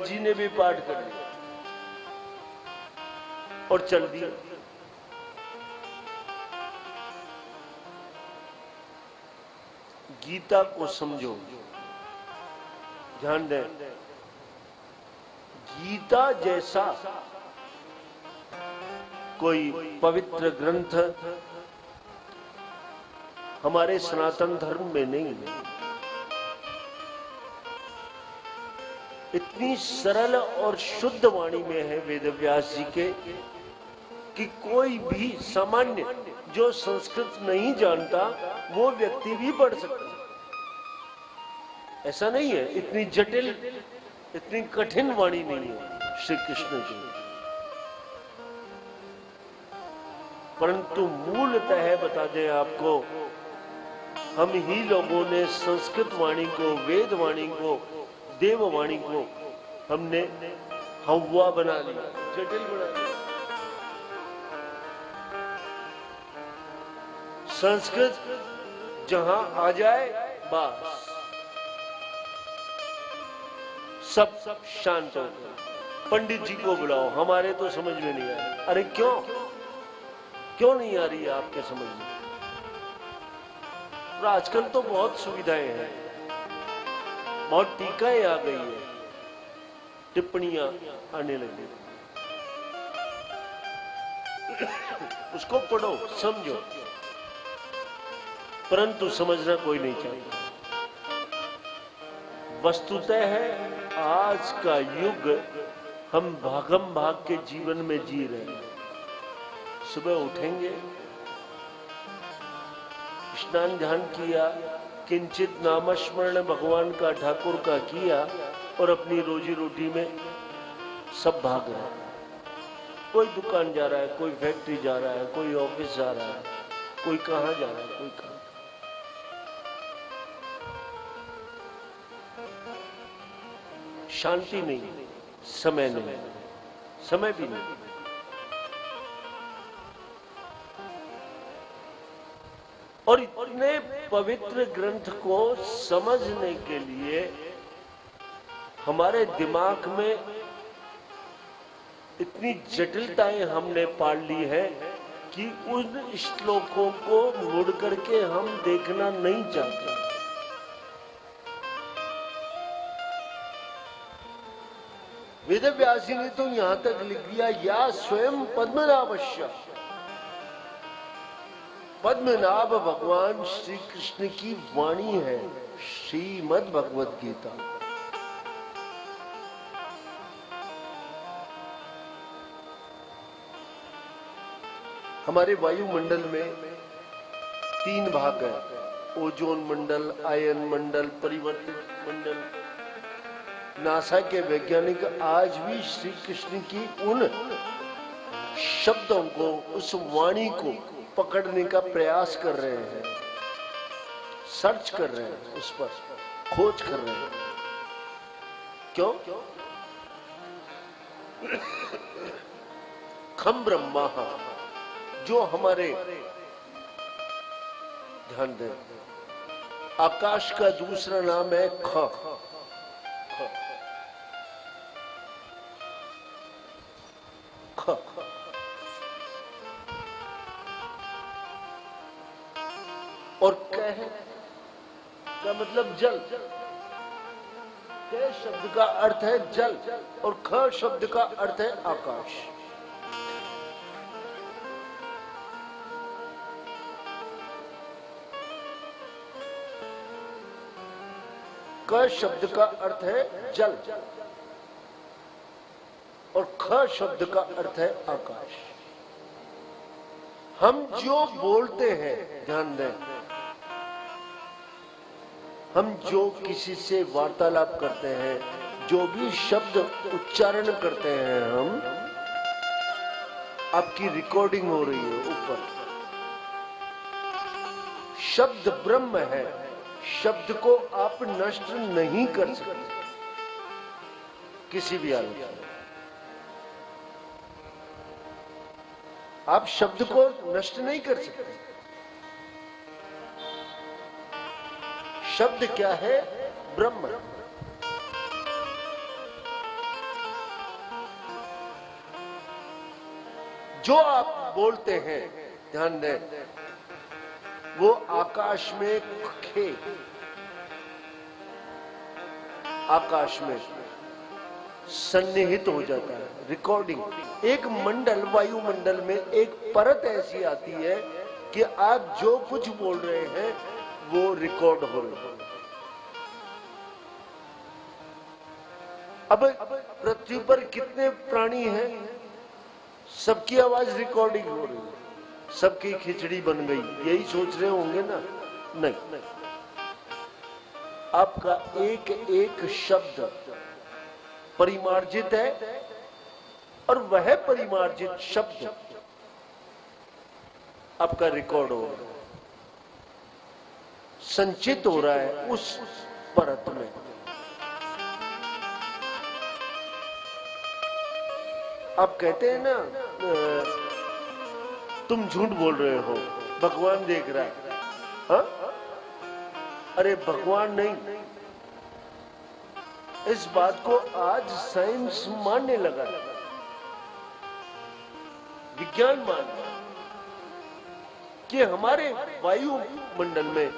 जी ने भी पाठ कर लिया और चल दिया। गीता को समझो, ध्यान दें। गीता जैसा कोई पवित्र ग्रंथ हमारे सनातन धर्म में नहीं है। इतनी सरल और शुद्ध वाणी में है वेद व्यास जी के कि कोई भी सामान्य जो संस्कृत नहीं जानता वो व्यक्ति भी पढ़ सकता है। ऐसा नहीं है, इतनी जटिल, इतनी कठिन वाणी नहीं है श्री कृष्ण जी। परंतु मूलतः बता दें आपको, हम ही लोगों ने संस्कृत वाणी को, वेद वाणी को, देव वाणी को हमने हवा बना लिया, जटिल बना लिया। संस्कृत जहां आ जाए बस सब शांत हो गए। पंडित जी को बुलाओ, हमारे तो समझ में नहीं आ रही। अरे क्यों नहीं आ रही है आपके समझ में? और आजकल तो बहुत सुविधाएं हैं, बहुत टीकाएं आ गई है, टिप्पणियां आने लगी। उसको पढ़ो, समझो, परंतु समझना कोई नहीं चाहता। वस्तुतः है आज का युग हम भागम भाग के जीवन में जी रहे हैं। सुबह उठेंगे, स्नान ध्यान किया, किंचित नामस्मरण भगवान का, ठाकुर का किया और अपनी रोजी रोटी में सब भाग रहे हैं। कोई दुकान जा रहा है, कोई फैक्ट्री जा रहा है, कोई ऑफिस जा रहा है, कोई कहां जा रहा है, कोई कहां। शांति नहीं, समय नहीं, समय भी नहीं। और इतने पवित्र ग्रंथ को समझने के लिए हमारे दिमाग में इतनी जटिलताएं हमने पाल ली है कि उन श्लोकों को मुड़ करके हम देखना नहीं चाहते। वेद व्यास जी ने तो यहां तक लिख दिया, या स्वयं पद्मनाभस्य, पद्मनाभ भगवान श्री कृष्ण की वाणी है श्रीमद् भगवत गीता। हमारे वायुमंडल में 3 भाग है, ओजोन मंडल, आयन मंडल, परिवर्तित मंडल। नासा के वैज्ञानिक आज भी श्री कृष्ण की उन शब्दों को, उस वाणी को पकड़ने का प्रयास कर रहे हैं, सर्च कर रहे हैं, उस पर खोज कर रहे हैं। क्यों? खम ब्रह्मा, जो हमारे, ध्यान दें, आकाश का दूसरा नाम है ख। और कह का मतलब जल। कह शब्द का अर्थ है जल और ख शब्द का अर्थ है आकाश। क शब्द का अर्थ है जल और ख शब्द का अर्थ है आकाश। हम जो बोलते हैं, ध्यान दें, हम जो किसी से वार्तालाप करते हैं, जो भी शब्द उच्चारण करते हैं, हम, आपकी रिकॉर्डिंग हो रही है ऊपर। शब्द ब्रह्म है, शब्द को आप नष्ट नहीं कर सकते किसी भी हालत में। आप शब्द को नष्ट नहीं कर सकते। शब्द क्या है? ब्रह्म। जो आप बोलते हैं, ध्यान दें, वो आकाश में आकाश में सन्निहित हो जाता है। रिकॉर्डिंग एक मंडल, वायुमंडल में एक परत ऐसी आती है कि आप जो कुछ बोल रहे हैं वो रिकॉर्ड हो रहा है। अब पृथ्वी पर कितने प्राणी हैं, सबकी आवाज रिकॉर्डिंग हो रही है, सबकी खिचड़ी बन गई, यही सोच रहे होंगे ना? नहीं, आपका एक एक शब्द परिमार्जित है और वह परिमार्जित शब्द आपका रिकॉर्ड हो रहा है, संचित हो रहा है उस परत में। आप कहते हैं ना, तुम झूठ बोल रहे हो, भगवान देख रहा है। हाँ? अरे भगवान नहीं, इस बात को आज साइंस मानने लगा, विज्ञान मान कि हमारे वायुमंडल में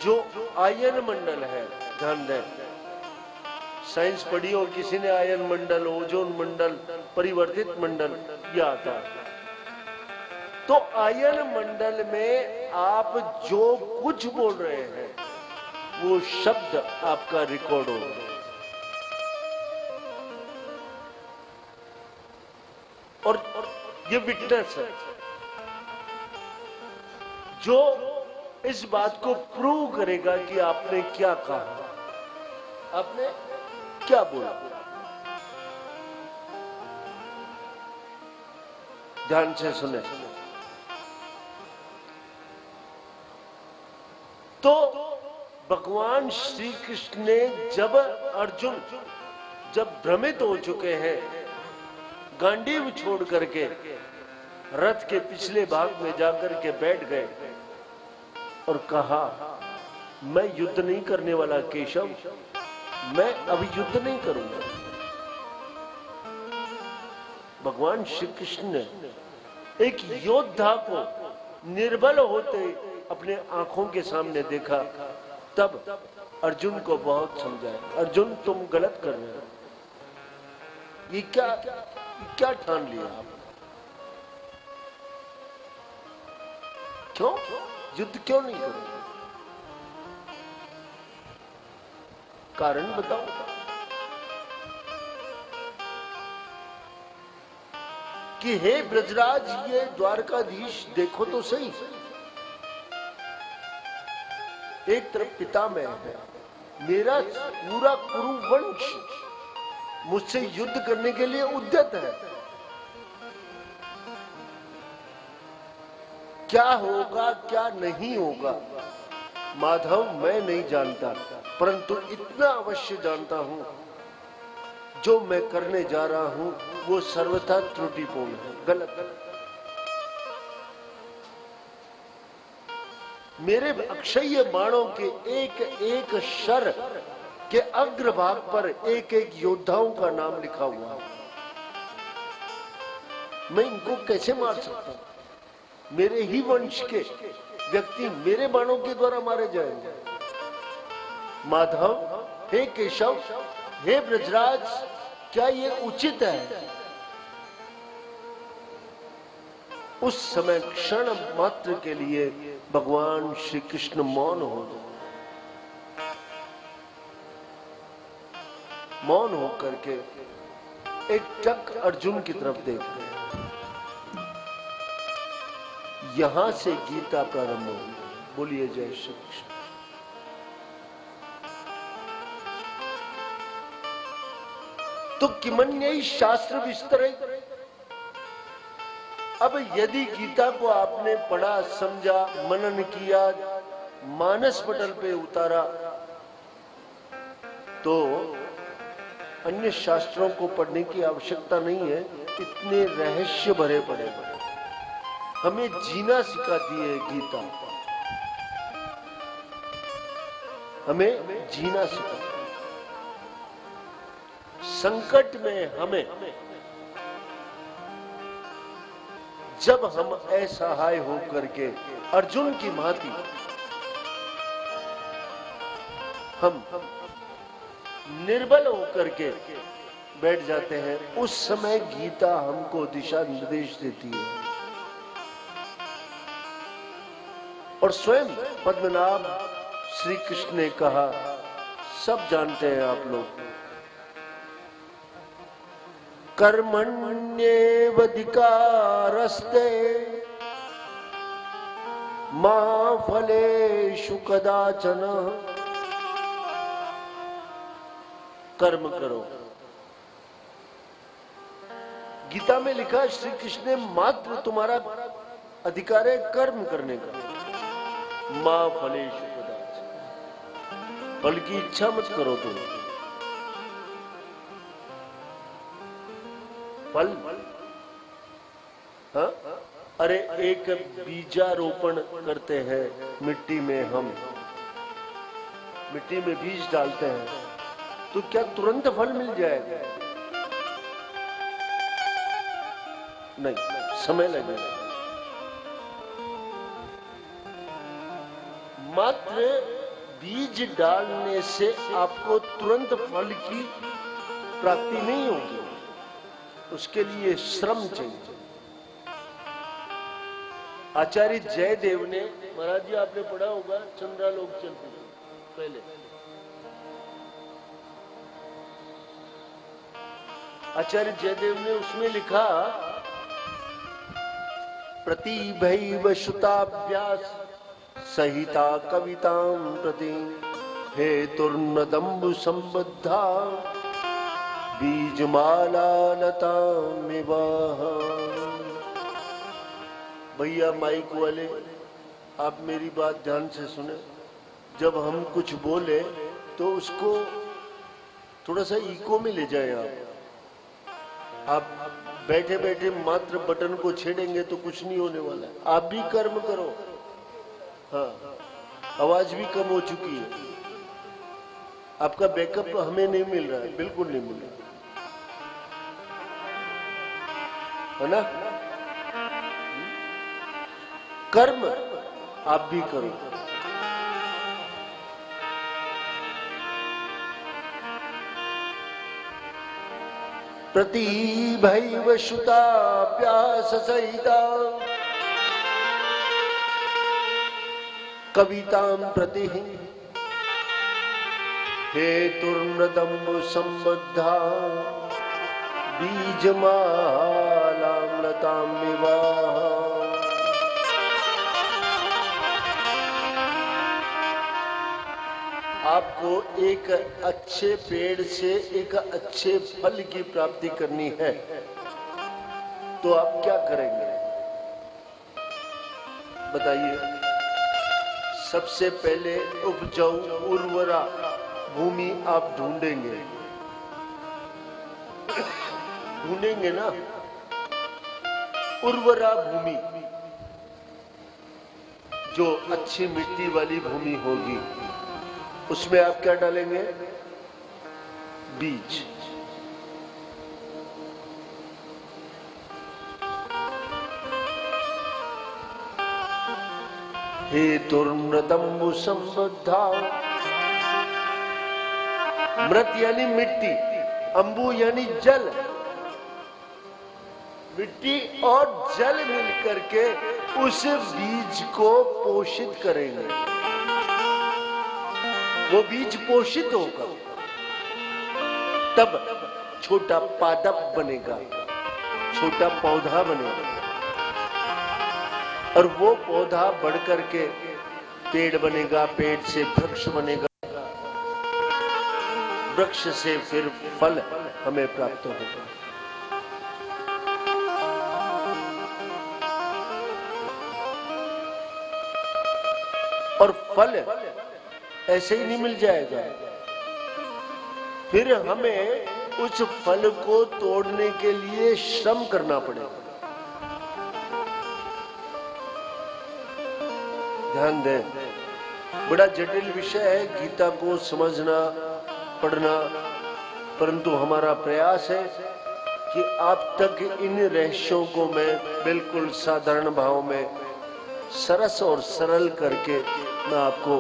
जो आयन मंडल है, ध्यान दें, साइंस पढ़ी हो किसी ने, आयन मंडल, ओजोन मंडल, परिवर्तित मंडल, यह आता है। तो आयन मंडल में आप जो कुछ बोल रहे हैं वो शब्द आपका रिकॉर्ड हो, और ये विटनेस है जो इस बात को प्रूव करेगा कि आपने क्या कहा, आपने क्या बोला। ध्यान से सुने। तो भगवान श्री कृष्ण ने जब अर्जुन जब भ्रमित हो चुके हैं, गांडीव छोड़ करके रथ के पिछले भाग में जाकर के बैठ गए और कहा, मैं युद्ध नहीं करने वाला केशव, मैं अभी युद्ध नहीं करूंगा। भगवान श्री कृष्ण ने एक योद्धा को निर्बल होते अपने आंखों के सामने देखा, तब अर्जुन को बहुत समझाया, अर्जुन तुम गलत कर रहे हो, ये क्या ठान लिया आप? क्यों युद्ध क्यों नहीं करोगे? कारण बताओ। कि हे ब्रजराज, ये द्वारकाधीश देखो तो सही, एक तरफ पिता मैं है, मेरा पूरा कुरु वंश मुझसे युद्ध करने के लिए उद्यत है, क्या होगा क्या नहीं होगा माधव मैं नहीं जानता, परंतु इतना अवश्य जानता हूं, जो मैं करने जा रहा हूं वो सर्वथा त्रुटिपूर्ण है, गलत। मेरे अक्षय बाणों के एक एक शर के अग्रभाग पर एक एक योद्धाओं का नाम लिखा हुआ है, मैं इनको कैसे मार सकता हूं? मेरे ही वंश के व्यक्ति मेरे बाणों के द्वारा मारे जाएंगे। माधव, हे केशव, हे ब्रजराज, क्या ये उचित है? उस समय क्षण मात्र के लिए भगवान श्री कृष्ण मौन हो गए, मौन होकर के एक टक अर्जुन की तरफ देख रहे। यहां से गीता प्रारंभ होगी। बोलिए जय श्री कृष्ण। तो किमन्यई शास्त्र विस्तरे। अब यदि गीता को आपने पढ़ा, समझा, मनन किया, मानस पटल पे उतारा, तो अन्य शास्त्रों को पढ़ने की आवश्यकता नहीं है, इतने रहस्य भरे पड़े पड़े। हमें जीना सिखाती है गीता, हमें जीना सिखाती है। संकट में हमें जब हम असहाय होकर के अर्जुन की भांति हम निर्बल होकर के बैठ जाते हैं, उस समय गीता हमको दिशा निर्देश देती है। और स्वयं पद्मनाभ श्री कृष्ण ने कहा, सब जानते हैं आप लोग, कर्मण्येवाधिकारस्ते मा फलेषु कदाचन। कर्म करो। गीता में लिखा, श्री कृष्ण ने मात्र तुम्हारा अधिकार है कर्म करने का। मा फलेषु कदाचन, फल की इच्छा मत करो तुम। फल, हाँ? अरे एक बीजारोपण करते हैं मिट्टी में, हम मिट्टी में बीज डालते हैं, तो क्या तुरंत फल मिल जाएगा? नहीं, समय लगेगा। मात्र बीज डालने से आपको तुरंत फल की प्राप्ति नहीं होगी, उसके लिए श्रम चाहिए। आचार्य जयदेव ने, महाराज जी आपने पढ़ा होगा चंद्रालोक चलती पहले, आचार्य जयदेव ने उसमें लिखा, प्रतिभैव श्रुताभ्यास सहिता कवितां प्रति हेतुर्नदम्बु संबद्धा बीजमाला लतामिव। भैया माइक वाले, आप मेरी बात ध्यान से सुने। जब हम कुछ बोले तो उसको थोड़ा सा इको में ले जाए। आप बैठे बैठे मात्र बटन को छेड़ेंगे तो कुछ नहीं होने वाला है। आप भी कर्म करो। हाँ, आवाज भी कम हो चुकी है, आपका बैकअप हमें नहीं मिल रहा है, बिल्कुल नहीं मिल रहा है ना। कर्म आप भी करो। प्रतिभैव श्रुताभ्यास सहिता कवितां प्रति हेतुर्नदम्बु संबद्धा बीजमालां लतामिव। आपको एक अच्छे पेड़ से एक अच्छे फल की प्राप्ति करनी है, तो आप क्या करेंगे बताइए? सबसे पहले उपजाऊ उर्वरा भूमि आप ढूंढेंगे ना, उर्वरा भूमि, जो अच्छी मिट्टी वाली भूमि होगी, उसमें आप क्या डालेंगे? बीज। हेतुर्नदम्बु संबद्धा, मृत यानी मिट्टी, अंबु यानी जल। मिट्टी और जल मिलकर के उस बीज को पोषित करेंगे। वो बीज पोषित होगा, तब छोटा पादप बनेगा, छोटा पौधा बनेगा, और वो पौधा बढ़ करके पेड़ बनेगा, पेड़ से वृक्ष बनेगा, वृक्ष से फिर फल हमें प्राप्त होगा। और फल ऐसे ही नहीं मिल जाएगा, फिर हमें उस फल को तोड़ने के लिए श्रम करना पड़ेगा। ध्यान दें, बड़ा जटिल विषय है गीता को समझना, पढ़ना, परंतु हमारा प्रयास है कि अब तक इन रहस्यों को मैं बिल्कुल साधारण भाव में सरस और सरल करके मैं आपको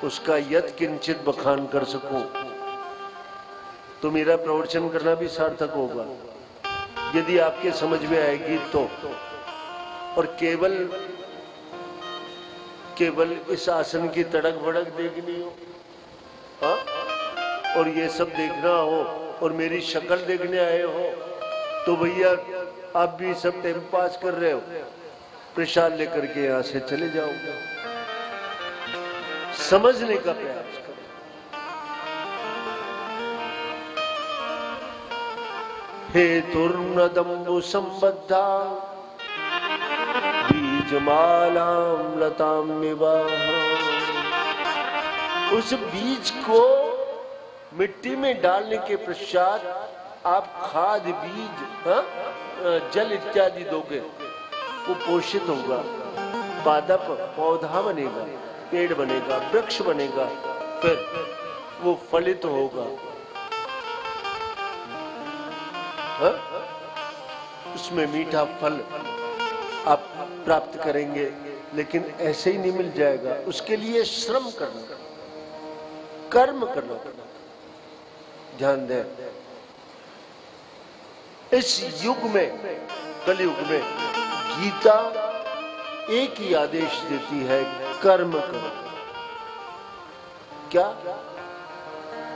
उसका यत् किंचित बखान कर सकूं, तो मेरा प्रवचन करना भी सार्थक होगा, यदि आपके समझ में आएगी तो। और केवल इस आसन की तड़क भड़क देखनी हो, हाँ, और ये सब देखना हो और मेरी शक्ल देखने आए हो, तो भैया आप भी सब टाइम पास कर रहे हो, प्रसाद लेकर के यहां से चले जाओगे। समझने का प्रयास करो। हेतुर्नदम्बु संबद्धा बीजमालां लतां विवाह। उस बीज को मिट्टी में डालने के पश्चात आप खाद, बीज, जल इत्यादि दोगे, वो पोषित होगा, पादप पौधा बनेगा, पेड़ बनेगा, वृक्ष बनेगा, फिर वो फलित होगा, उसमें मीठा फल आप प्राप्त करेंगे। लेकिन ऐसे ही नहीं मिल जाएगा, उसके लिए श्रम करना, कर्म करना पड़ेगा। ध्यान दें, इस युग में, कलयुग में, गीता एक ही आदेश देती है, कर्म करो। क्या?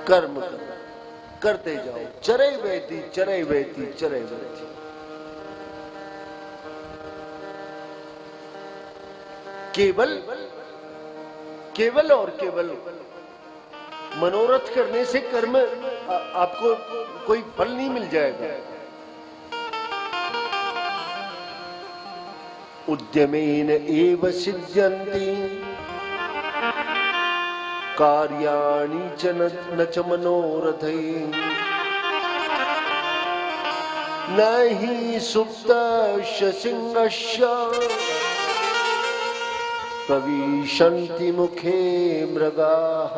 कर्म करो, करते जाओ, चरई वैती चरई वैती चरई वैती। केवल और केवल मनोरथ करने से कर्म आपको कोई फल नहीं मिल जाएगा। उद्यमेन एव सिद्ध्यन्ति कार्याणि च न च मनोरथैः न हि सुप्तस्य सिंहस्य प्रविशन्ति मुखे मृगाः।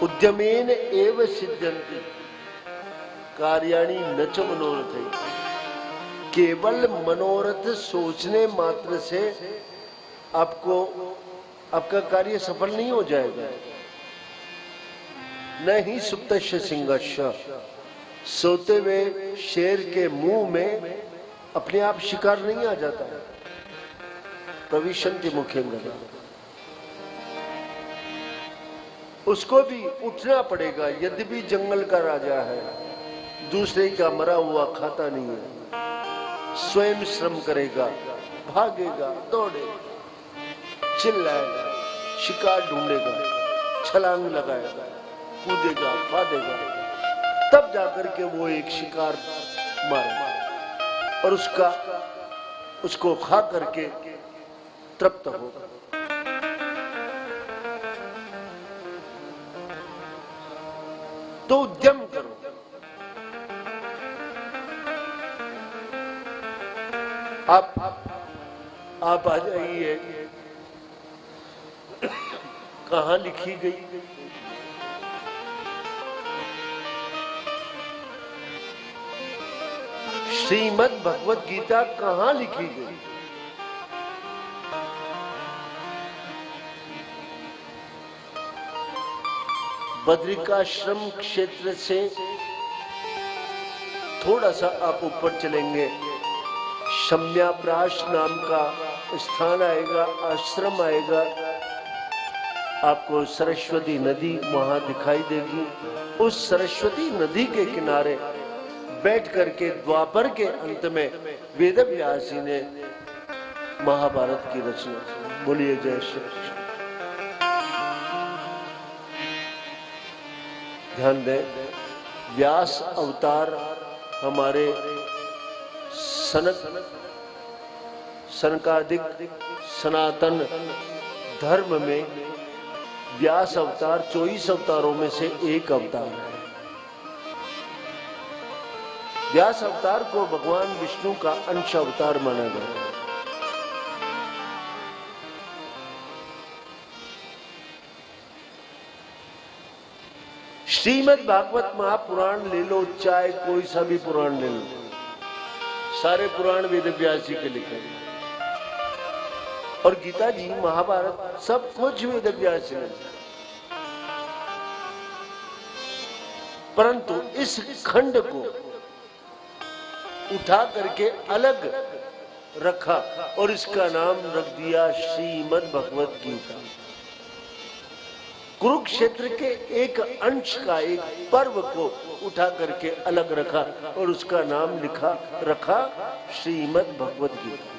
उद्यमेन एव सिद्ध्यन्ति कार्याणि न च मनोरथैः। केवल मनोरथ सोचने मात्र से आपका कार्य सफल नहीं हो जाएगा। न ही सुप्तस्य सिंहस्य, सोते हुए शेर के मुंह में अपने आप शिकार नहीं आ जाता। प्रविशन्ति मुखे मृगाः, उसको भी उठना पड़ेगा, यद्यपि जंगल का राजा है, दूसरे का मरा हुआ खाता नहीं है, स्वयं श्रम करेगा, भागेगा, दौड़ेगा, चिल्लाएगा, शिकार ढूंढेगा, छलांग लगाएगा, कूदेगा, फादेगा, तब जाकर के वो एक शिकार मारेगा और उसको खा करके तृप्त होगा। तो उद्यम करो। आप आ जाइए। कहां लिखी गई? श्रीमद् भगवत गीता कहां लिखी गई? बद्रिकाश्रम क्षेत्र से थोड़ा सा आप ऊपर चलेंगे, शम्याप्राश नाम का स्थान आएगा, आश्रम आएगा, आपको सरस्वती नदी वहां दिखाई देगी। उस सरस्वती नदी के किनारे बैठ करके द्वापर के अंत में वेद व्यास जी ने महाभारत की रचना। बोलिए जय श्री कृष्ण। ध्यान दें, व्यास अवतार हमारे सनकादिक सनातन धर्म में व्यास अवतार 24 अवतारों में से एक अवतार है। व्यास अवतार को भगवान विष्णु का अंश अवतार माना गया है। श्रीमद् भागवत महापुराण ले लो, चाहे कोई सा भी पुराण ले लो, सारे पुराण वेद व्यास जी के लिखे, और गीता जी, महाभारत, सब कुछ वेद व्यास जी ने। परंतु इस खंड को उठा करके अलग रखा और इसका नाम रख दिया श्रीमद् भगवत गीता। कुरुक्षेत्र के एक अंश का, एक पर्व को उठा करके अलग रखा और उसका नाम रखा श्रीमद् भगवत गीता।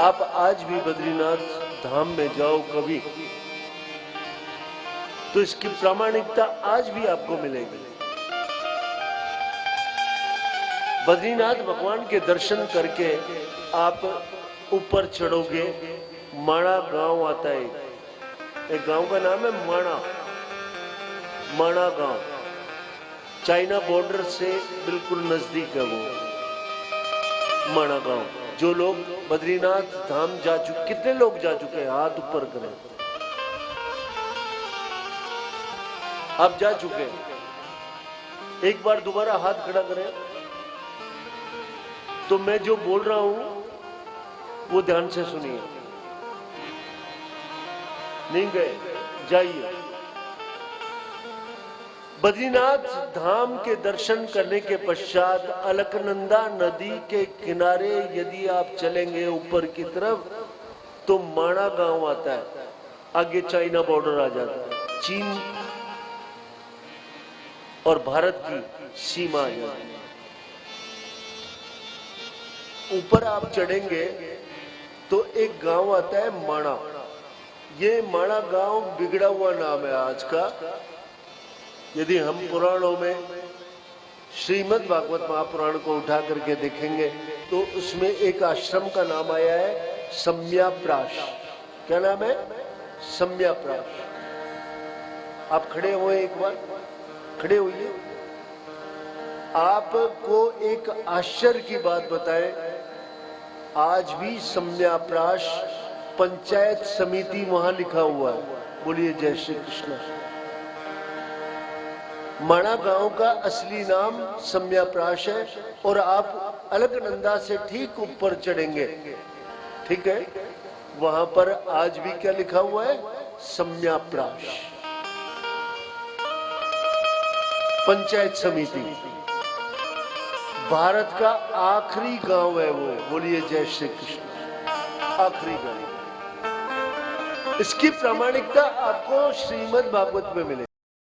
आप आज भी बद्रीनाथ धाम में जाओ कभी, तो इसकी प्रामाणिकता आज भी आपको मिलेगी। बद्रीनाथ भगवान के दर्शन करके आप ऊपर चढ़ोगे, माणा गांव आता है, एक गांव का नाम है माणा गांव, चाइना बॉर्डर से बिल्कुल नजदीक है वो माणा गांव। जो लोग बद्रीनाथ धाम जा चुके, कितने लोग जा चुके हैं, हाथ ऊपर करें। आप जा चुके हैं, एक बार दोबारा हाथ खड़ा करें। तो मैं जो बोल रहा हूं वो ध्यान से सुनिए। नहीं गए, जाइए। बद्रीनाथ धाम के दर्शन करने के पश्चात अलकनंदा नदी के किनारे यदि आप चलेंगे ऊपर की तरफ, तो माणा गांव आता है, आगे चाइना बॉर्डर आ जाता है, चीन और भारत की सीमा आ जाती है। ऊपर आप चढ़ेंगे तो एक गांव आता है माणा। ये माणा गांव बिगड़ा हुआ नाम है आज का। यदि हम पुराणों में श्रीमद् भागवत महापुराण को उठा करके देखेंगे तो उसमें एक आश्रम का नाम आया है सम्याप्राश। क्या नाम है? सम्याप्राश। आप खड़े हुए, एक बार खड़े होइए। आपको एक आश्चर्य की बात बताएं, आज भी सम्याप्राश पंचायत समिति वहां लिखा हुआ है। बोलिए जय श्री कृष्ण। माणा गांव का असली नाम सम्याप्राश है और आप अलकनंदा से ठीक ऊपर चढ़ेंगे, ठीक है, वहां पर आज भी क्या लिखा हुआ है? सम्याप्राश पंचायत समिति। भारत का आखिरी गांव है वो। बोलिए जय श्री कृष्ण। आखिरी गांव। इसकी प्रामाणिकता आपको श्रीमद् भागवत में मिलेगी।